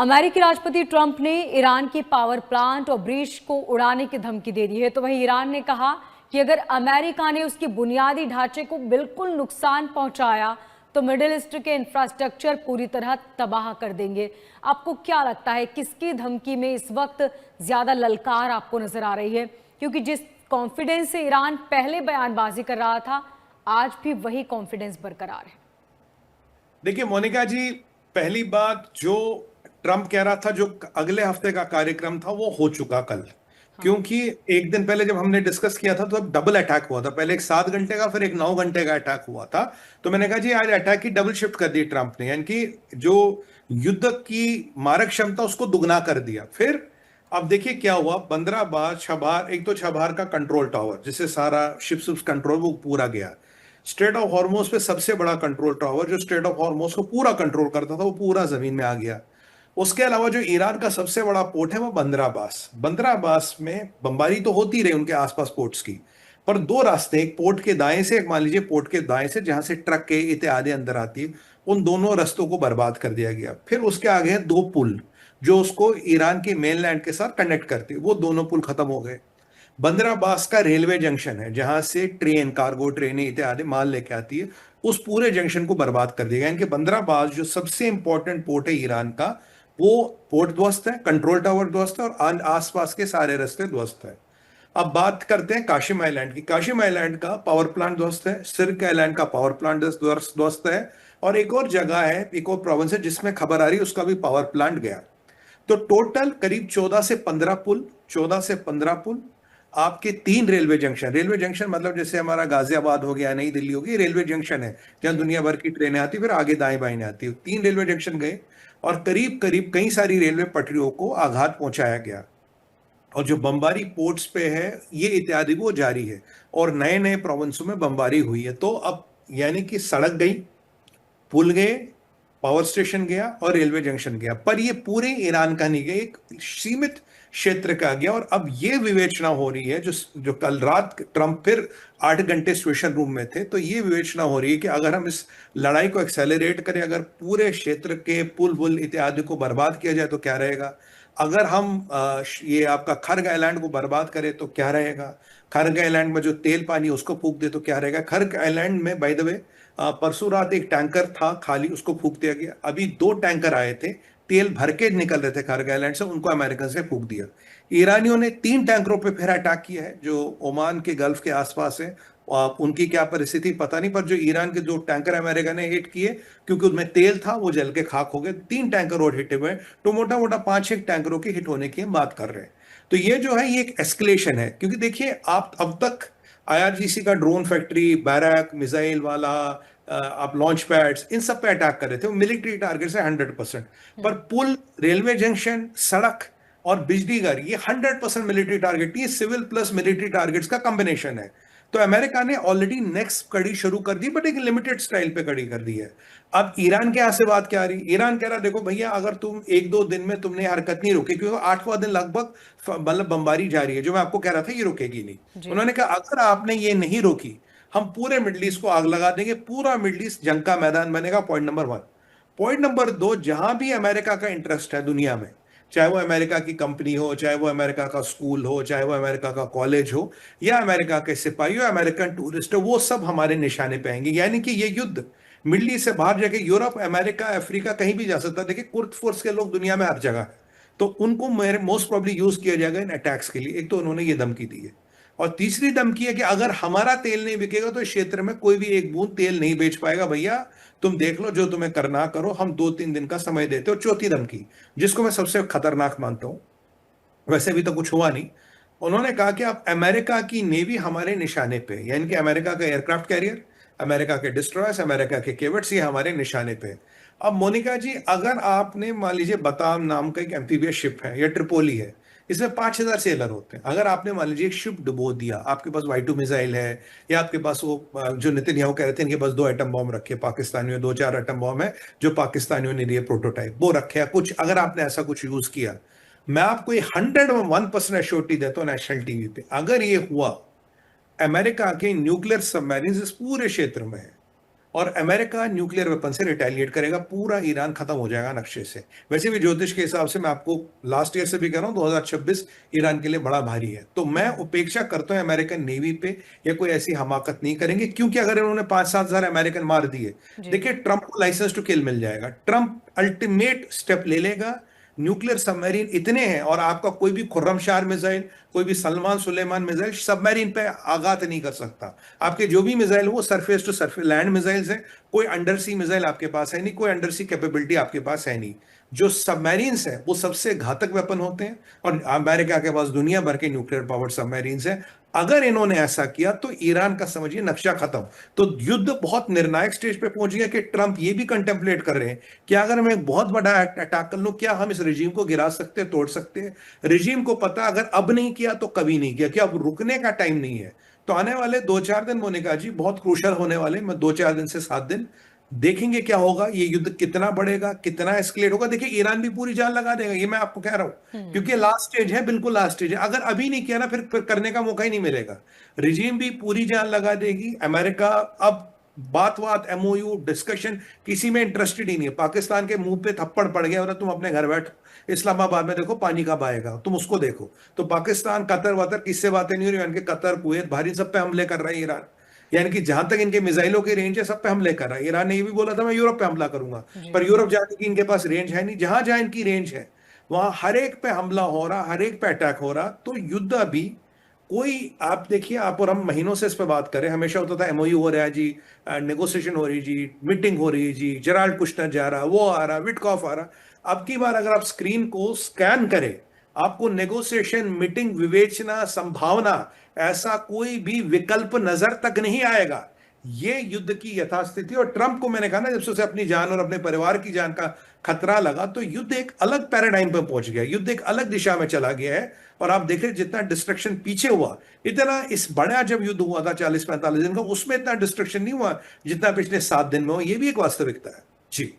अमेरिकी राष्ट्रपति ट्रंप ने ईरान के पावर प्लांट और ब्रिज को उड़ाने की धमकी दे दी है। तो वहीं ईरान ने कहा कि अगर अमेरिका ने उसके बुनियादी ढांचे को बिल्कुल नुकसान पहुंचाया तो मिडिल ईस्ट के इंफ्रास्ट्रक्चर पूरी तरह तबाह कर देंगे। आपको क्या लगता है, किसकी धमकी में इस वक्त ज्यादा ललकार आपको नजर आ रही है? क्योंकि जिस कॉन्फिडेंस से ईरान पहले बयानबाजी कर रहा था, आज भी वही कॉन्फिडेंस बरकरार है। देखिए मोनिका जी, पहली बात जो ट्रंप कह रहा था, जो अगले हफ्ते का कार्यक्रम था वो हो चुका कल। क्योंकि एक दिन पहले जब हमने डिस्कस किया था तो अब डबल अटैक हुआ था। पहले एक 7 घंटे का, फिर एक 9 घंटे का अटैक हुआ था। तो मैंने कहा जी आज अटैक की डबल शिफ्ट कर दी ट्रंप ने, यानी कि जो युद्ध की मारक क्षमता उसको दुगना कर दिया। फिर अब देखिए क्या हुआ, बंदराबाद, छबार, एक तो छबार का कंट्रोल टावर जिससे सारा शिप्स कंट्रोल वो पूरा गया। स्ट्रेट ऑफ हॉर्मोज पे सबसे बड़ा कंट्रोल टावर जो स्ट्रेट ऑफ हॉर्मोज को पूरा कंट्रोल करता था वो पूरा जमीन में आ गया। उसके अलावा जो ईरान का सबसे बड़ा पोर्ट है वो बंदराबास। बंदराबास में बमबारी तो होती रही उनके आसपास पोर्ट्स की, पर दो रास्ते, एक पोर्ट के दाएं से, एक मान लीजिए पोर्ट के दाएं से जहां से ट्रक के इत्यादि अंदर आती है, उन दोनों रास्तों को बर्बाद कर दिया गया। फिर उसके आगे हैं 2 पुल जो उसको ईरान के मेनलैंड के साथ कनेक्ट करते, वो दोनों पुल खत्म हो गए। बंदराबास का रेलवे जंक्शन है जहां से ट्रेन, कार्गो ट्रेनें इत्यादि माल लेके आती है, उस पूरे जंक्शन को बर्बाद कर दिया गया। इनके बंदराबास जो सबसे इंपॉर्टेंट पोर्ट है ईरान का, वो पोर्ट ध्वस्त है, कंट्रोल टावर ध्वस्त है और आसपास के सारे रास्ते ध्वस्त है। अब बात करते हैं काशिम आइलैंड की। काशिम आइलैंड का पावर प्लांट ध्वस्त है, सिर्क आइलैंड का पावर प्लांट ध्वस्त है, और एक और जगह है, एक और प्रोविंस है जिसमें खबर आ रही है उसका भी पावर प्लांट गया। तो टोटल करीब 14 से 15 पुल, 14 से 15 पुल, आपके 3 रेलवे जंक्शन। रेलवे जंक्शन मतलब जैसे हमारा गाजियाबाद हो गया, नई दिल्ली हो गई, रेलवे जंक्शन है जहां दुनिया भर की ट्रेनें आती फिर आगे दाएं बाएं आती है। 3 रेलवे जंक्शन गए और करीब करीब कई सारी रेलवे पटरियों को आघात पहुंचाया गया। और जो बमबारी पोर्ट्स पे है ये इत्यादि वो जारी है, और नए नए प्रोविंसों में बमबारी हुई है। तो अब यानी कि सड़क गई, पुल गए, पावर स्टेशन गया और रेलवे जंक्शन गया, पर ये पूरे ईरान का नहीं गया, एक सीमित क्षेत्र का गया। और अब ये विवेचना हो रही है, जो जो कल रात ट्रंप फिर 8 घंटे सिचुएशन रूम में थे, तो ये विवेचना हो रही है कि अगर हम इस लड़ाई को एक्सेलरेट करें, अगर पूरे क्षेत्र के पुल वुल इत्यादि को बर्बाद किया जाए तो क्या रहेगा। अगर हम ये आपका खर्ग आइलैंड को बर्बाद करें तो क्या रहेगा। खर्ग आइलैंड में जो तेल पानी उसको फूक दे तो क्या रहेगा। खर्ग आइलैंड में बाय द वे परसों रात एक टैंकर था खाली, उसको फूक दिया गया। अभी 2 टैंकर आए थे, तेल भर के निकल रहे थे खर्ग आइलैंड से, उनको अमेरिकन से फूक दिया। ईरानियों ने 3 टैंकरों पे फिर अटैक किया है जो ओमान के गल्फ के आसपास है। उनकी क्या परिस्थिति पता नहीं, पर जो ईरान के 2 टैंकर अमेरिका ने हिट किए, क्योंकि उनमें तेल था, वो जल के खाक हो गए। 3 टैंकर और हिट हुए, तो मोटा मोटा 5-6 टैंकरों के हिट होने की हम बात कर रहे हैं। तो ये जो है ये एक एस्केलेशन है, क्योंकि देखिए आप अब तक आईआरजीसी का ड्रोन फैक्ट्री, बैरक, मिसाइल वाला, आप लॉन्च पैड्स, इन सब पे अटैक कर रहे थे, वो मिलिट्री टारगेट से 100%। पर पुल, रेलवे जंक्शन, सड़क और बिजली घर, ये 100% मिलिट्री टारगेट, ये सिविल प्लस मिलिट्री टारगेट्स का कॉम्बिनेशन है। तो अमेरिका ने ऑलरेडी नेक्स्ट कड़ी शुरू कर दी, बट एक लिमिटेड स्टाइल पे कड़ी कर दी है। अब ईरान के यहां से बात क्या आ रही, ईरान कह रहा देखो भैया, अगर तुम 1-2 दिन में तुमने हरकत नहीं रोकी, क्योंकि 8वां दिन लगभग मतलब बमबारी जारी है, जो मैं आपको कह रहा था ये रुकेगी नहीं। उन्होंने कहा अगर आपने ये नहीं रोकी, हम पूरे मिडल ईस्ट को आग लगा देंगे, पूरा मिडल ईस्ट जंग का मैदान बनेगा। Point number 1। पॉइंट नंबर 2, जहां भी अमेरिका का इंटरेस्ट है दुनिया में, चाहे वो अमेरिका की कंपनी हो, चाहे वो अमेरिका का स्कूल हो, चाहे वो अमेरिका का कॉलेज हो, या अमेरिका के सिपाही हो, अमेरिकन टूरिस्ट हो, वो सब हमारे निशाने पे आएंगे। यानी कि ये युद्ध मिडल ईस्ट से बाहर जाके यूरोप, अमेरिका, अफ्रीका कहीं भी जा सकता है। देखिए कुर्द फोर्स के लोग दुनिया में हर जगह है, तो उनको मोस्ट प्रोबेबली यूज किया जाएगा इन अटैक्स के लिए। एक तो उन्होंने ये धमकी दी है, और तीसरी धमकी है कि अगर हमारा तेल नहीं बिकेगा तो इस क्षेत्र में कोई भी एक बूंद तेल नहीं बेच पाएगा। भैया तुम देख लो, जो तुम्हें करना करो, हम 2-3 दिन का समय देते हो। चौथी धमकी, जिसको मैं सबसे खतरनाक मानता हूं, वैसे भी तो कुछ हुआ नहीं, उन्होंने कहा कि अब अमेरिका की नेवी हमारे निशाने पे, यानी कि अमेरिका का एयरक्राफ्ट कैरियर, अमेरिका के डिस्ट्रॉयर्स, अमेरिका के केवेट्स, ये हमारे निशाने पे। अब मोनिका जी, अगर आपने मान लीजिए बताम नाम का एक एम्फीबियस शिप है या ट्रिपोली है, इसमें 5000 सेलर होते हैं। अगर आपने मान लीजिए एक शिप डुबो दिया, आपके पास Y2 मिसाइल है, या आपके पास वो जो नितिनयाहू कह रहे थे इनके पास 2 एटम बॉम्ब रखे पाकिस्तानियों, 2-4 एटम बॉम्ब है जो पाकिस्तानियों ने लिए प्रोटोटाइप, वो रखे कुछ, अगर आपने ऐसा कुछ यूज किया, मैं आपको ये 101% एश्योरिटी देता हूं नेशनल टीवी पे, अगर ये हुआ, अमेरिका के न्यूक्लियर सबमरीन इस पूरे क्षेत्र में है, और अमेरिका न्यूक्लियर वेपन से रिटेलिएट करेगा, पूरा ईरान खत्म हो जाएगा नक्शे से। वैसे भी ज्योतिष के हिसाब से मैं आपको लास्ट ईयर से भी कह रहा हूं, 2026 ईरान के लिए बड़ा भारी है। तो मैं उपेक्षा करता हूं अमेरिकन नेवी पे, या कोई ऐसी हमाकत नहीं करेंगे, क्योंकि अगर इन्होंने 5-7 हजार अमेरिकन मार दिए, देखिए ट्रंप को लाइसेंस टू किल मिल जाएगा। ट्रंप अल्टीमेट स्टेप ले लेगा। न्यूक्लियर सबमरीन इतने हैं, और आपका कोई भी खुर्रमशार मिसाइल, कोई भी सलमान सुलेमान मिसाइल सबमरीन पे आघात नहीं कर सकता। आपके जो भी मिसाइल वो surface to surface land missiles हैं, कोई अंडर सी मिसाइल आपके पास है नहीं, कोई अंडर सी कैपेबिलिटी आपके पास है नहीं। जो सबमरीन्स हैं वो सबसे घातक वेपन होते हैं, और अमेरिका के पास दुनिया भर के न्यूक्लियर पावर्ड सबमरीन्स हैं। अगर इन्होंने ऐसा किया तो ईरान का समझिए नक्शा खत्म। तो युद्ध बहुत निर्णायक स्टेज पे पहुंच गया कि ट्रंप ये भी कंटेम्पलेट कर रहे हैं कि अगर हम एक बहुत बड़ा अटैक कर लो, क्या हम इस रिजीम को गिरा सकते हैं, तोड़ सकते हैं। रिजीम को पता, अगर अब नहीं किया तो कभी नहीं किया, कि अब रुकने का टाइम नहीं है। तो आने वाले 2-4 दिन मोनिका जी बहुत क्रूशल होने वाले। मैं 2-4 दिन से 7 दिन देखेंगे क्या होगा, ये युद्ध कितना बढ़ेगा, कितना एस्केलेट होगा। देखिए ईरान भी पूरी जान लगा देगा, ये मैं आपको कह रहा हूं, क्योंकि लास्ट स्टेज है, बिल्कुल लास्ट स्टेज है। अगर अभी नहीं किया ना, फिर करने का मौका ही नहीं मिलेगा। रिजीम भी पूरी जान लगा देगी। अमेरिका अब बात एमओयू डिस्कशन किसी में इंटरेस्टेड ही नहीं है। पाकिस्तान के मुंह पे थप्पड़ पड़ गया, और तुम अपने घर बैठो, इस्लामाबाद में देखो पानी कब आएगा, तुम उसको देखो। तो पाकिस्तान, कतर वतर किससे बातें नहीं हो रही, यानी कि कतर, कुवैत, भारी सब पे हमले कर रहा है ईरान। यानी कि जहां तक इनके मिसाइलों की रेंज है, सब पे हमले कर रहा है। ईरान ने ये भी बोला था मैं यूरोप पे हमला करूंगा, पर यूरोप जाने की इनके पास रेंज है नहीं। जहां जहां इनकी रेंज है वहां हर एक पे हमला हो रहा, हर एक पे अटैक हो रहा। तो युद्ध अभी कोई, आप देखिए, आप और हम महीनों से इस पे बात करें, हमेशा होता था एमओयू हो रहा है जी, नेगोशिएशन हो रही जी, मीटिंग हो रही है जी, जेराल्ड कुश्नर जा रहा, वो आ रहा, विटकॉफ आ रहा। अब की बार अगर आप स्क्रीन को स्कैन करें, आपको नेगोशिएशन, मीटिंग, विवेचना, संभावना, ऐसा कोई भी विकल्प नजर तक नहीं आएगा। ये युद्ध की यथास्थिति। और ट्रंप को मैंने कहा ना, जब से उसे अपनी जान और अपने परिवार की जान का खतरा लगा, तो युद्ध एक अलग पैराडाइम पर पहुंच गया, युद्ध एक अलग दिशा में चला गया है। और आप देखें जितना डिस्ट्रक्शन पीछे हुआ, इतना इस बड़ा जब युद्ध हुआ था 40-45 दिन का, उसमें इतना डिस्ट्रक्शन नहीं हुआ जितना पिछले 7 दिन में हुआ। ये भी एक वास्तविकता है जी।